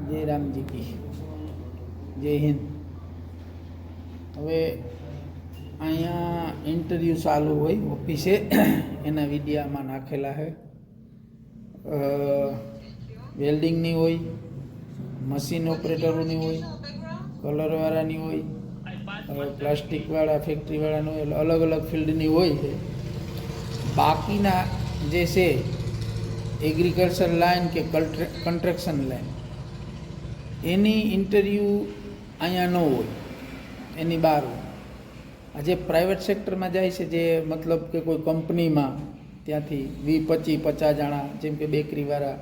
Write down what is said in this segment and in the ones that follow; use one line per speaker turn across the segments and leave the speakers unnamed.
જય રામજી કી જય હિન્દ. હવે અહીંયા ઇન્ટરવ્યૂ ચાલુ હોય ઓફિસે, એના વિડીયામાં નાખેલા છે. વેલ્ડિંગની હોય, મશીન ઓપરેટરોની હોય, કલરવાળાની હોય, પ્લાસ્ટિકવાળા ફેક્ટરીવાળાની હોય, અલગ અલગ ફિલ્ડની હોય છે. બાકીના જે છે એગ્રીકલ્ચર લાઇન કે કન્સ્ટ્રક્શન લાઇન, એની ઇન્ટરવ્યૂ અહીંયા ન હોય, એની બહાર હોય. આજે પ્રાઇવેટ સેક્ટરમાં જાય છે, જે મતલબ કે કોઈ કંપનીમાં ત્યાંથી 20-25-50 જણા, જેમ કે બેકરીવાળા,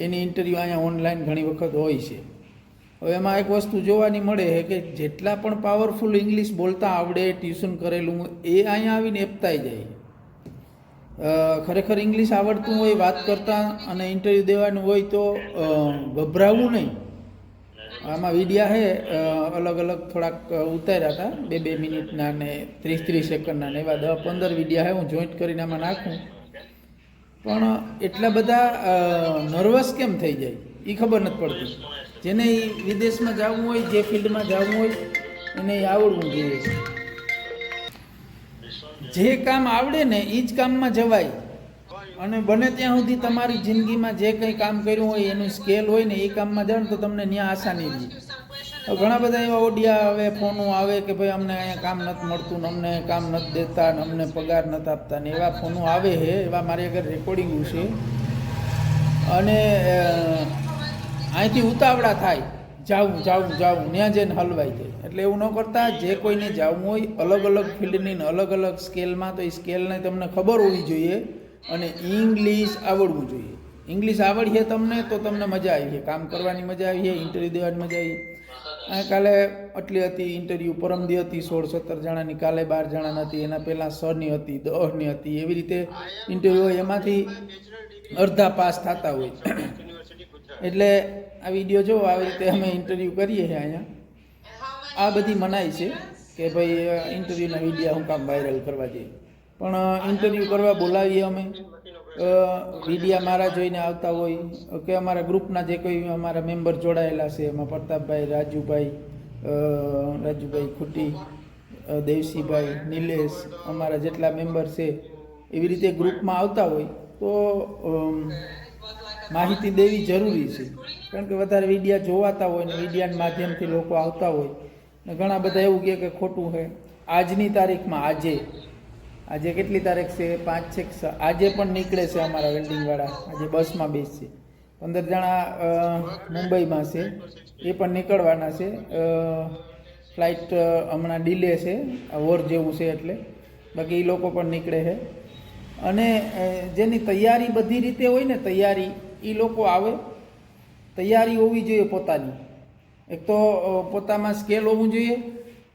એની ઇન્ટરવ્યૂ અહીંયા ઓનલાઈન ઘણી વખત હોય છે. હવે એમાં એક વસ્તુ જોવાની મળે છે કે જેટલા પણ પાવરફુલ ઇંગ્લિશ બોલતા આવડે, ટ્યુશન કરેલું, એ અહીંયા આવીને એપતાઈ જાય. ખરેખર ઇંગ્લિશ આવડતું હોય વાત કરતાં અને ઇન્ટરવ્યૂ દેવાનું હોય તો ગભરાવવું નહીં. આમાં વિડીયા છે અલગ અલગ થોડાક ઉતાર્યા હતા, 2-2 મિનિટના ને 30-30 સેકન્ડના ને એવા 10-15 વિડીયા છે. હું જોઈન્ટ કરીને આમાં નાખું, પણ એટલા બધા નર્વસ કેમ થઈ જાય એ ખબર નથી પડતી. જેને વિદેશમાં જવું હોય, જે ફિલ્ડમાં જવું હોય, એને આવડવું જોઈએ. જે કામ આવડે ને એ જ કામમાં જવાય. અને બને ત્યાં સુધી તમારી જિંદગીમાં જે કંઈ કામ કર્યું હોય એનું સ્કેલ હોય ને એ કામમાં જાઓ ને તો તમને ત્યાં આસાની રહે. ઘણા બધા એવા ઓડિયા આવે, ફોનો આવે કે ભાઈ અમને અહીંયા કામ નથી મળતું ને અમને કામ નથી દેતા ને અમને પગાર નથી આપતા ને એવા ફોનો આવે છે. એવા મારી આગળ રેકોર્ડિંગ છે. અને અહીંથી ઉતાવળા થાય, જાવું ત્યાં જઈને હલવાઈ જાય. એટલે એવું ન કરતા, જે કોઈને જવું હોય અલગ અલગ ફિલ્ડની અલગ અલગ સ્કેલમાં, તો એ સ્કેલને તમને ખબર હોવી જોઈએ અને ઇંગ્લિશ આવડવું જોઈએ. ઇંગ્લિશ આવડીએ તમને તો તમને મજા આવી છે, કામ કરવાની મજા આવી છે, ઇન્ટરવ્યૂ દેવાની મજા આવી. કાલે આટલી હતી ઇન્ટરવ્યૂ, પરમદી હતી 16-17 જણાની, કાલે 12 જણાની હતી, એના પહેલાં 6ની હતી, 10ની હતી. એવી રીતે ઇન્ટરવ્યૂ હોય, એમાંથી અડધા પાસ થતા હોય. એટલે આ વિડીયો જો આવી રીતે અમે ઇન્ટરવ્યૂ કરીએ છીએ અહીંયા. આ બધી મનાઈ છે કે ભાઈ ઇન્ટરવ્યૂના વિડીયા હું કામ વાયરલ કરવા જઈએ, પણ ઇન્ટરવ્યૂ કરવા બોલાવીએ અમે. વિડીયા મારા જોઈને આવતા હોય કે અમારા ગ્રુપના જે કોઈ અમારા મેમ્બર જોડાયેલા છે, એમાં પ્રતાપભાઈ, રાજુભાઈ ખૂટી, દેવસીભાઈ, નિલેશ, અમારા જેટલા મેમ્બર છે એવી રીતે ગ્રુપમાં આવતા હોય તો માહિતી દેવી જરૂરી છે. કારણ કે વધારે વિડીયા જોવાતા હોય ને વિડીયાના માધ્યમથી લોકો આવતા હોય ને ઘણા બધા એવું કહે કે ખોટું છે. આજની તારીખમાં આજે કેટલી તારીખ છે? 5-6. આજે પણ નીકળે છે અમારા વેલ્ડિંગવાળા, આજે બસમાં બેસશે. 15 જણા મુંબઈમાં છે, એ પણ નીકળવાના છે. ફ્લાઇટ હમણાં ડીલે છે, વોર જેવું છે એટલે, બાકી એ લોકો પણ નીકળે છે. અને જેની તૈયારી બધી રીતે હોય ને, તૈયારી એ લોકો આવે. તૈયારી હોવી જોઈએ પોતાની. એક તો પોતામાં સ્કેલ હોવું જોઈએ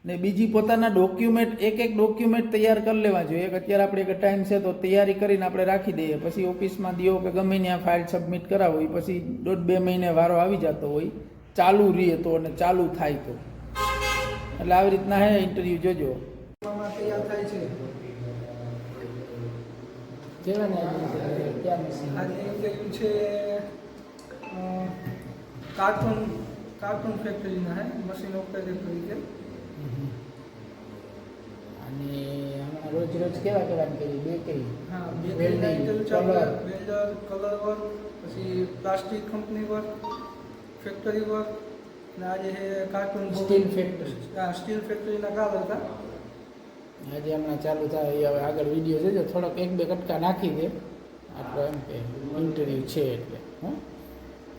ને બીજી પોતાના ડોક્યુમેન્ટ, એક ડોક્યુમેન્ટ તૈયાર કરી લેવા જોઈએ. અત્યારે આપણે એક ટાઈમ છે તો તૈયારી કરીને આપણે રાખી દઈએ, પછી ઓફિસમાં દિયો કે ગમે ત્યાં ફાઇલ સબમિટ કરાવો, પછી 1.5-2 મહિને વારો આવી જતો હોય, ચાલુ રહીએ તો અને ચાલુ થાય તો. એટલે આવી રીતના હે ઇન્ટરવ્યૂ જોજો. તૈયાર થાય છે.
કાર્ટૂન ફેક્ટરીના હે, મશીન ઓપરેટર તરીકે.
અને હમણાં રોજ કેવા કરી બેકરી?
હા, બેકરી, વેલ્ડર, કલર વર્ક, પછી plastic company work, factory work. અને આજે છે કાર્ટૂન
સ્ટીલ ફેક્ટરી.
હા, સ્ટીલ ફેક્ટરીના કામ હતા.
આજે હમણાં ચાલુ થાય. હવે આગળ વિડીયો જોજો, થોડોક 1-2 કટકા નાખી દે. આટલો એમ કે ઇન્ટરવ્યૂ છે એટલે.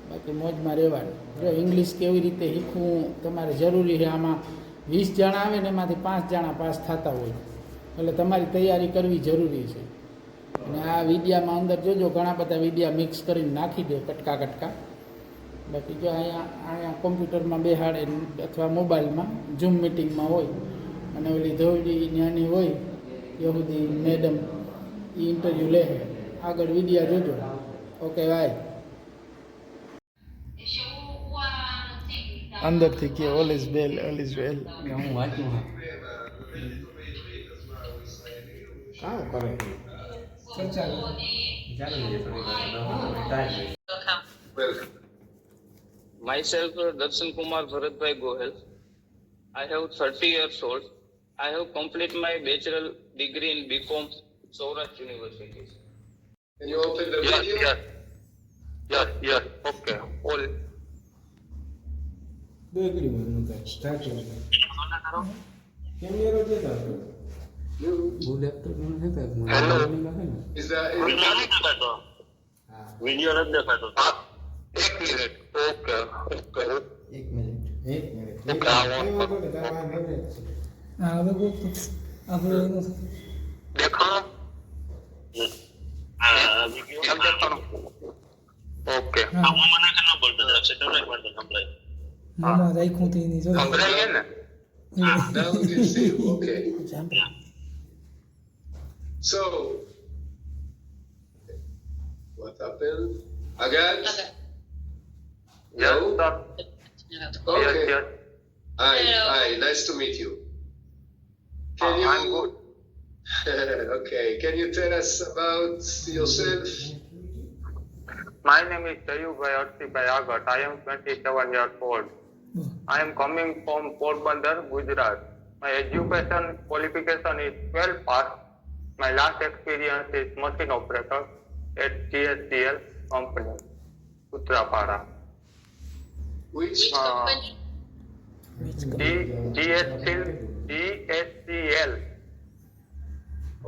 બાકી મોજમાં રહેવાનું. જો ઇંગ્લિશ કેવી રીતે શીખવું તમારે જરૂરી છે. આમાં 20 જણા આવે ને એમાંથી 5 જણા પાસ થતા હોય, એટલે તમારી તૈયારી કરવી જરૂરી છે. અને આ વિડીયામાં અંદર જોજો, ઘણા બધા વિડીયા મિક્સ કરીને નાખી દે, કટકા. બાકી જો અહીંયા કોમ્પ્યુટરમાં બેહાડે અથવા મોબાઈલમાં ઝૂમ મિટિંગમાં હોય અને ઓલી ધોળી ન્યાની હોય યહૂદી મેડમ, એ ઇન્ટરવ્યૂ લે. આગળ વિડીયા જોજો. Okay bye. અંદરથી કે ઓલ ઇઝ વેલ.
હું વાંચું કામ કરે
ચર્ચા
ચાલુ
Myself, Darshan Kumar Bharatbhai Gohel. I have 30 years old. I have completed my bachelor degree in BCom, Saurashtra University.
Can you open the
Yes,
video?
yes. Yes, yes. Okay. All.
કેમેરો જે હતો હું લેપટોપ નું હતા
Hello.
Is that
video નથી દેખાતો.
હા
video નથી દેખાતો. એક minute. Okay. Okay.
1 minute 1 minute
હા,
કઈ વાંધો નહીં તમારા નજરે જ છે
હા હવે બોલ તો આપણે એનું
દેખાણો? હા, વિડિયો દેખાણો. ઓકે.
હા
મને કે ન બોલતો છે તમને બોલતો સંભળાય.
મોમાં રાખ્યું તો એની જરૂર
સંભળાય છે ને?
now we can see you? Okay. So, what happened? Agad?
Yes,
No?
sir.
Okay.
Yes, yes.
Hi,
Hello.
hi. Nice to meet you. Can you?
I'm good.
Okay. Can you tell us about yourself?
My name is Sayubhai Arshibhai Agat. I am 27 years old. I am coming from Porbandar, Gujarat. My education qualification is 12 pass. My last experience is machine operator at GSCL company, Uttarapara.
Which?
Which company?
GSCL.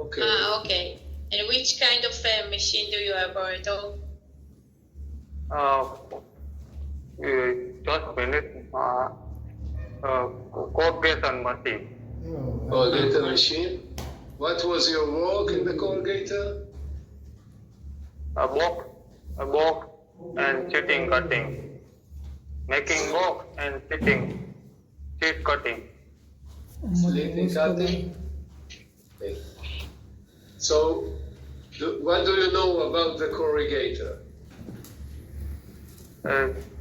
Okay.
Okay. And which kind of machine do you operate on?
Just minute. Corrugation machine.
Colgator machine. What was your work in the Colgator?
A box and sheeting cutting. Making box and sheet cutting.
Slitting cutting. Okay. So, what do you know about the corrugator?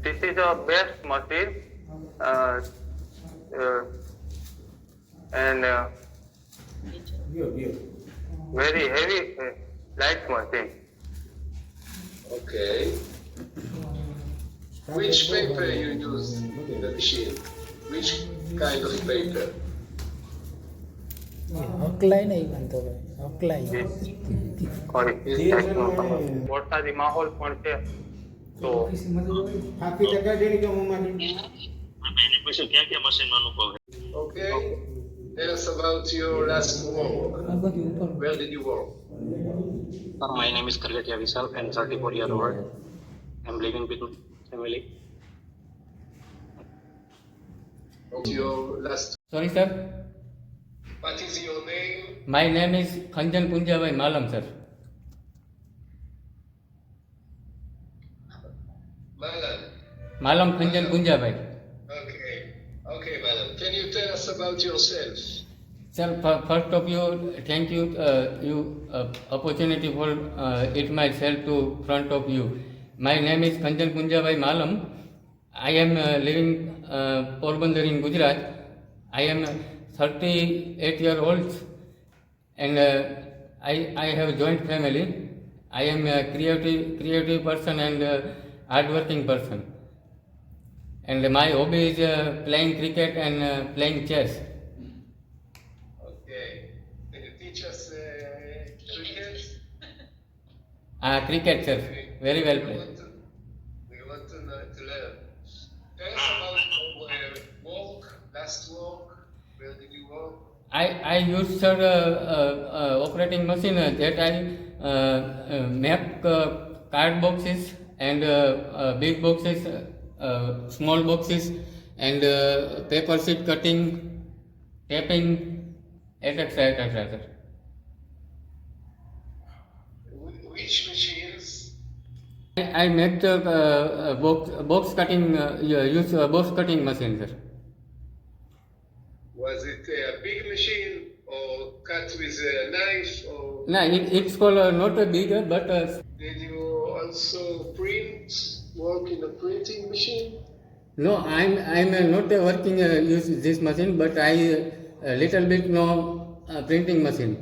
This is a best machine and very heavy light machine.
Okay. Which paper you use in the machine? Which kind of paper?
હકલાય નહીં વાંધો ભાઈ હકલાય
વરસાદી માહોલ પણ છે તો
ફાફી ટકા જેની કે હું માની
પૂછ્યું ક્યાં ક્યાં મશીનનો અનુભવ
Okay. Tell us about your last work.
આ બાકી ઉપર
Where did you work?
My name is Kargatia Vishal and 34 year old. I'm living with my family.
What's your last?
Sorry, sir.
What is your name?
My name is Khanjan Punjabhai Malam, sir.
Malan.
Malam Khanjan Punjabhai.
Okay. Okay, madam. Can you tell us about yourself?
Sir, first of you, thank you, opportunity for it myself to front of you. My name is Khanjan Punjabhai Malam. I am living Porbandar in Gujarat. I am 38 year old and I have a joint family. I am a creative person and hardworking person. And my hobby is playing cricket and playing chess.
Okay. Can you teach us cricket?
Cricket, sir. Very well
We
played.
want to learn. Tell us about your work, last work. Where did you work?
I use, sir, operating machine that I make card boxes and big boxes, small boxes, and paper sheet cutting, taping, etc. Sir.
Which machines?
I make the box cutting, use box cutting machine, sir.
Was it a big machine or cut with a knife or
No, it's called not a big, but
did you also work in a printing machine?
no, I'm not working use this machine, but I little bit know printing machine.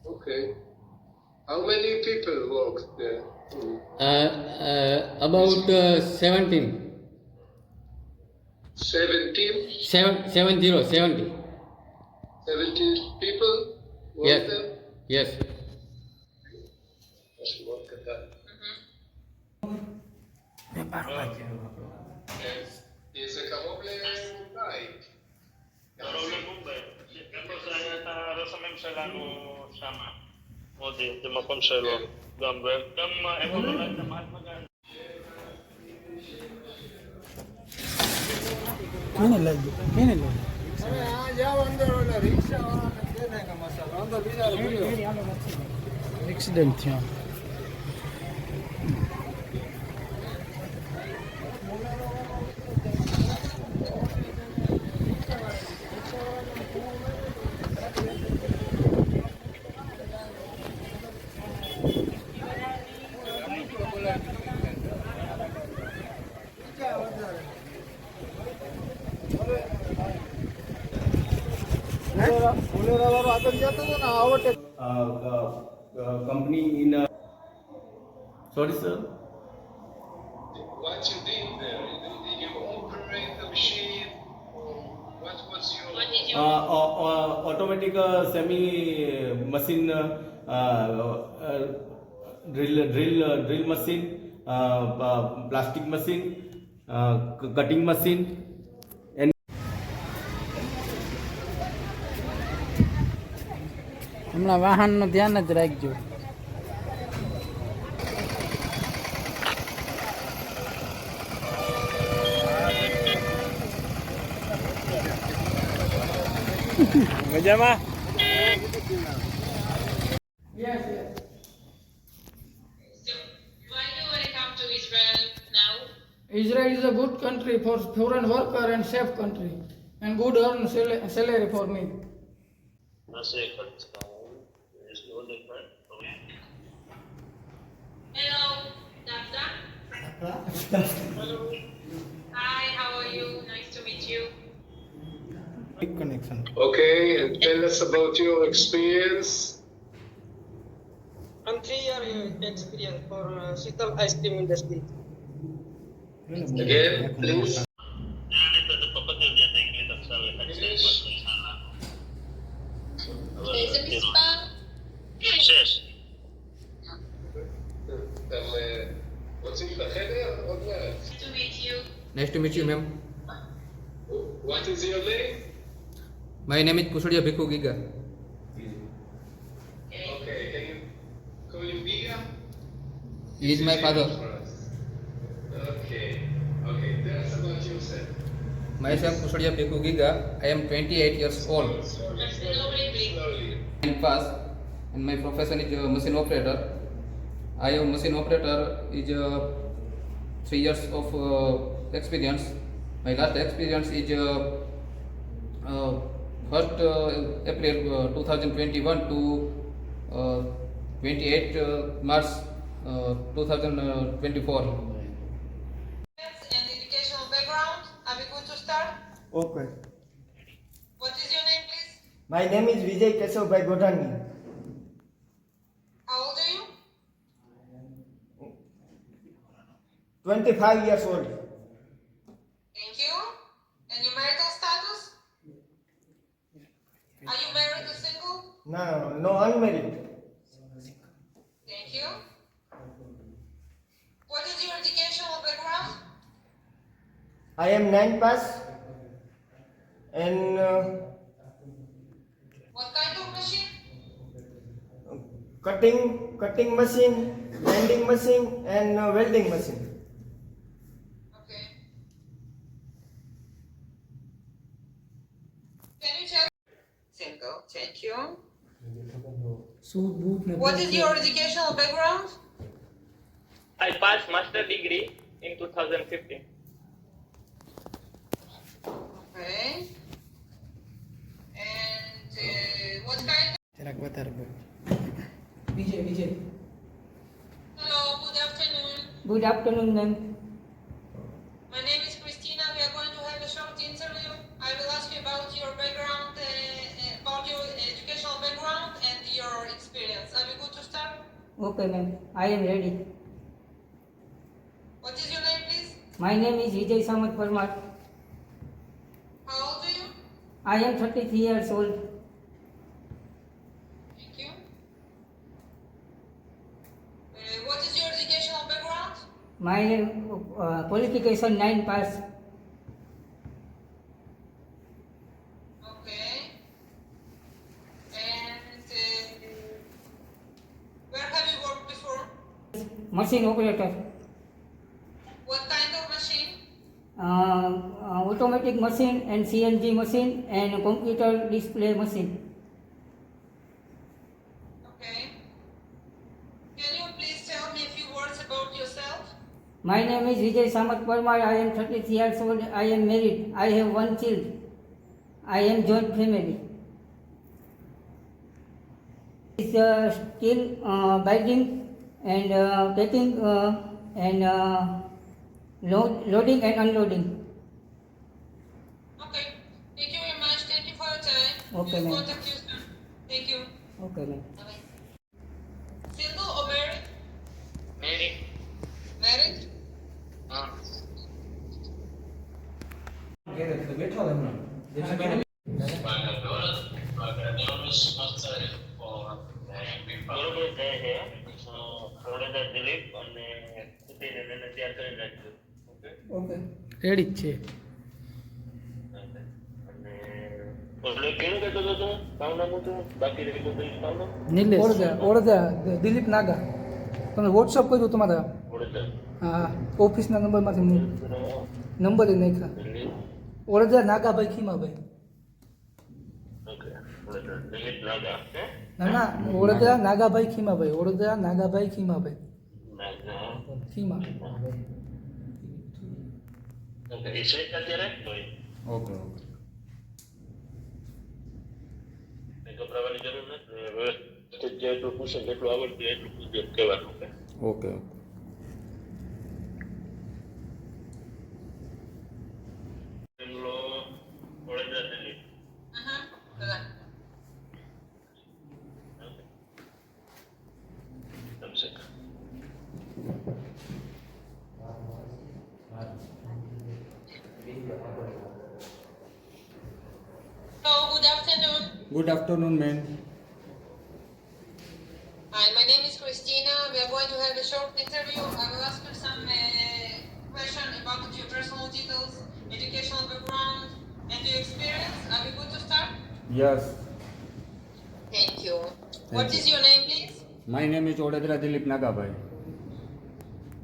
Okay. How many people worked there?
about 17.
17?
70.
17 people? Work
Yes.
there?
Yes.
Let's look at that. Is it קרוב למומבאי?
קרוב למומבאי. איפה זה היה את ראש הממשלה שם? מודי, זה מקום שלו. גם איפה נולד מהטמה גנדי.
કેને લાગ્યું કેને લાગ્યું
હવે આ જાઓ અંદર ઓલા રિક્ષાવાળાને કહે ને કે મસાલો અંદર બીજા
એક્સિડન્ટ થયો
ફુલેરાવાળો આગળ જતો હતો ને આવડે
company in sorry sir
What you did there? Did you operate the machine? Or what was your...
What did you
automatic semi machine drill machine plastic machine cutting machine
હમણાં વાહનનું ધ્યાન જ રાખજો
મજામાં?
So, why do you want to come to Israel now?
Israel is a good country for foreign worker and safe country and good earn salary for me.
נעשה אחד. יש לי עוד אחד.
Hello, Dafta. Hi, how are you? Nice to meet you.
Connection
Okay, and tell us about your experience.
I'm 3 year experience for Sheetal ice cream industry.
Again, please.
אני את פחות יודע את האנגלית עכשיו,
English.
איזה מספר?
6.
אתם רוצים לחדר? עוד מעט.
Nice to meet you.
Nice to meet you, ma'am.
What is your name?
My name is Kusudia Bhikkhu Giga.
Okay, can you call him Giga?
He is my father.
Okay, okay, tell us about yourself.
Myself Kusudia Bhikkhu Giga. I am 28 years old.
Slowly, please.
Slowly.
I'm fast, and my profession is machine operator. I am machine operator is 3 years of experience. My last experience is 1st April 2021 to 28 March 2024.
And educational background. Are we good to start?
Okay.
What is your name, please?
My name is Vijay Keshavbhai Godhani.
How old are you?
25 years old.
Thank you. And your marital status? Are you married or single?
No, no unmarried.
Thank you. What is your educational background?
I am 9 pass and
What kind of machine?
cutting machine, bending machine and welding machine.
Okay. Can you tell? Single. Thank you. What is your educational background?
I passed master degree in 2015.
Okay. And what kind of...
જરાક વધારે બોલ
Vijay.
Hello, good afternoon.
Good afternoon, ma'am.
My name is Christina. We are going to have a short interview. I will ask you about your background, about your educational background and your experience. Are we good to start?
Okay, ma'am. I am ready.
My name is Vijay Samat Parmar.
How old are you?
I am 33 years old.
Thank you. What is your educational background?
My qualification 9 pass.
Okay. And where have you worked before?
Machine operator.
What kind of machine?
Automatic machine and CNG machine and computer display machine.
Okay. Can you please tell me a few words about yourself?
My name is Vijay Samat Parmar. I am 33 years old. I am married. I have one child. I am joint family. Is still binding and packing and loading and unloading.
Okay. Thank you very much. Thank you for your time.
Okay,
We'll
ma'am.
contact you soon. Thank you.
Okay, ma'am.
Bye. Single or married?
Married.
Married?
બરોબર જાય છે ઓડેદાર દિલીપ અને કુટીને એને તૈયાર કરી રાખજો. Okay
okay.
Ready જ છે.
અને ઓલે કેવું કહેતો હતો તું? કામ નામ હતું બાકી રહી ગયું દિલીપ કામ નામ?
નિલેશ.
ઓળદા દિલીપ નાગા. તમે વોટ્સઅપ કર્યું તમારા
ઓડેદાર
હા ઓફિસના નંબરમાંથી નંબર એ નાખ્યા.
દિલીપ.
ઓળદા નાગાભાઈ ખીમાભાઈ.
ઓકે ઓડેદાર દિલીપ નાગા. હે
ના ઓળદા નાગાભાઈ ખીમાભાઈ. ઓળદા નાગાભાઈ ખીમાભાઈ.
નાગા.
ખીમા.
ઓકે એ છે અત્યારે
ઓકે ઓકે
ગભરાવાની જરૂર નથી. વ્યવસ્થિત જેટલું પૂછે જેટલું આવડતું એટલું પૂછે કહેવાનું.
ઓકે
એમનો વડોદરા દિલ્હી. સમજે.
Hello, good afternoon.
Good afternoon ma'am.
Hi, my name is Christina. We are going to have a short interview. I will ask you some questions about your personal details, educational background, and your experience. Are we good to start?
Yes.
Thank you. What is your name, please?
My name is Odedara Dilip Nagabhai.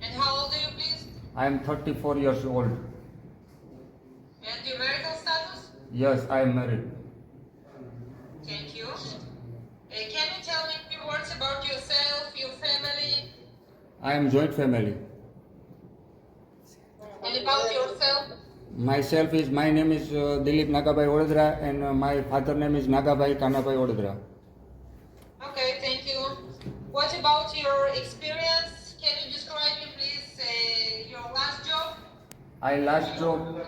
And how old are you, please?
I am 34 years old.
And your marital status?
Yes, I am married.
Thank you. Can you tell me a few words about yourself, your family,
I am joint family.
and about yourself?
Myself is, my name is Dilip Nagabai Odedra and my father name is Nagabai Kanabai Odedra.
Okay, thank you. What about your experience? Can you describe me, please, your last job?
I last job,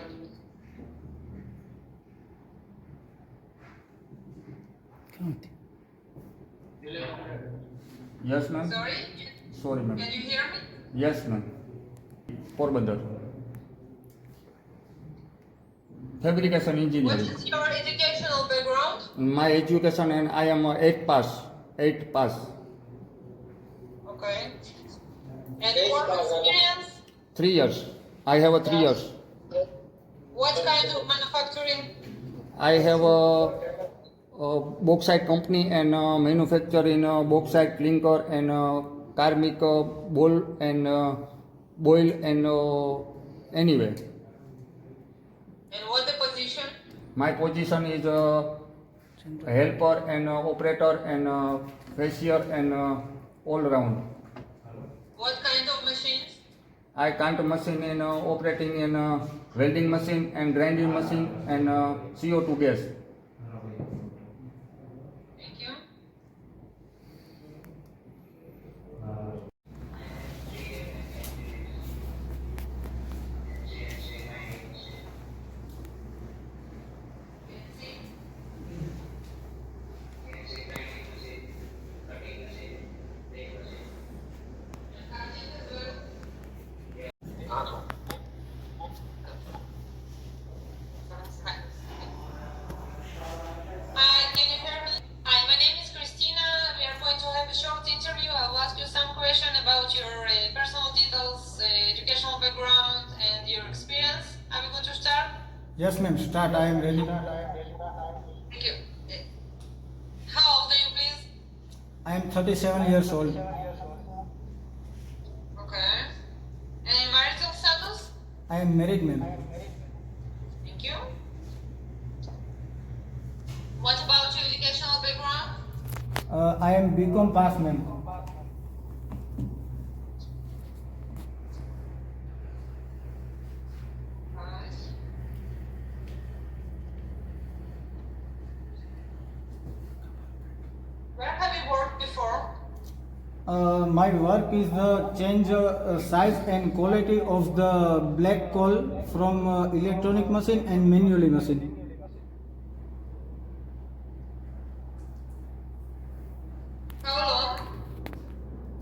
yes ma'am.
Sorry?
Sorry ma'am.
Can you hear me?
Yes ma'am. Porbandar. Fabrication
What
engineering.
is your educational background?
My education and I am 8 pass. 8 pass.
Okay. And work experience?
3 years. I have a 3 years.
What kind of manufacturing?
I have a bauxite company and manufacture in bauxite clinker and karmic bowl and boil and anyway.
And what the position?
My position is helper and operator and cashier and all round.
What kind of machines?
I can't machine in operating in welding machine and grinding machine and CO2 gas.
Thank you. educational background, and your experience. Are we going to start?
Yes, ma'am. Start. I am ready.
Thank you. How old are you, please?
I am 37 years old.
Okay. And marital status?
I am married, ma'am.
Thank you. What about your educational background?
I am BCom pass, ma'am.
Nice. Where have you worked before?
My work is the change size and quality of the black coal from electronic machine and manually machine.
How long?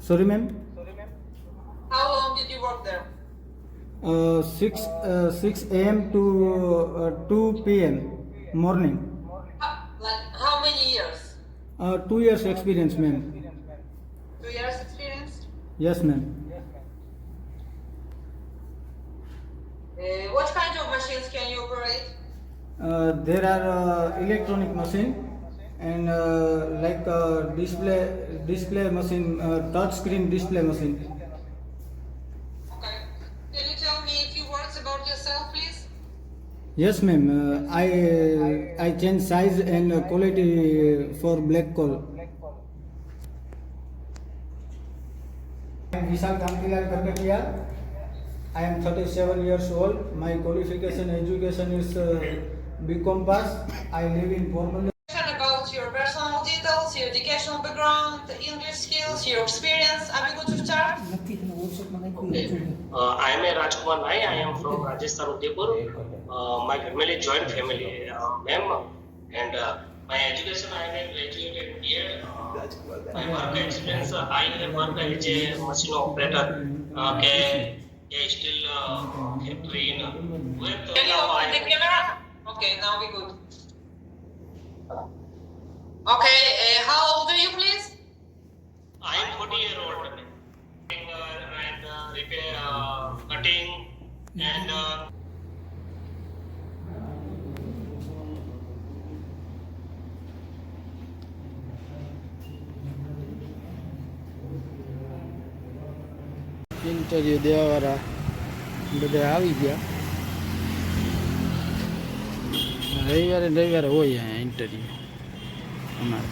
Sorry, ma'am.
How long did you work there?
6 a.m. to 2 p.m. morning.
Like how many years?
2 years experience, ma'am.
2 years experience?
Yes, ma'am.
What kind of machines can you operate?
There are electronic machine and like display machine, touch screen display machine.
Okay. Can you tell me a few words about yourself, please?
Yes, ma'am. I change size and quality for black coal. I am Vishal Kamtilal Karkatia. I am 37 years old. My qualification education is BCom pass. I live in Porbandar.
About your personal details, your educational background, the English skills, your experience. Are we going to start?
I am a Rajkumar Nai. I am from Rajasthan, Udaipur. My family is joint family, ma'am. And my education, I am graduated here. My work experience, I have worked as a machine operator, steel factory in with.
Can you open the camera? Okay, now we good. Okay, how old are you, please?
I am 40-year-old. And repair, cutting, and
interview દેવાવાળા બધા આવી ગયા. રવિવારે હોય અહીંયા interview અમારે.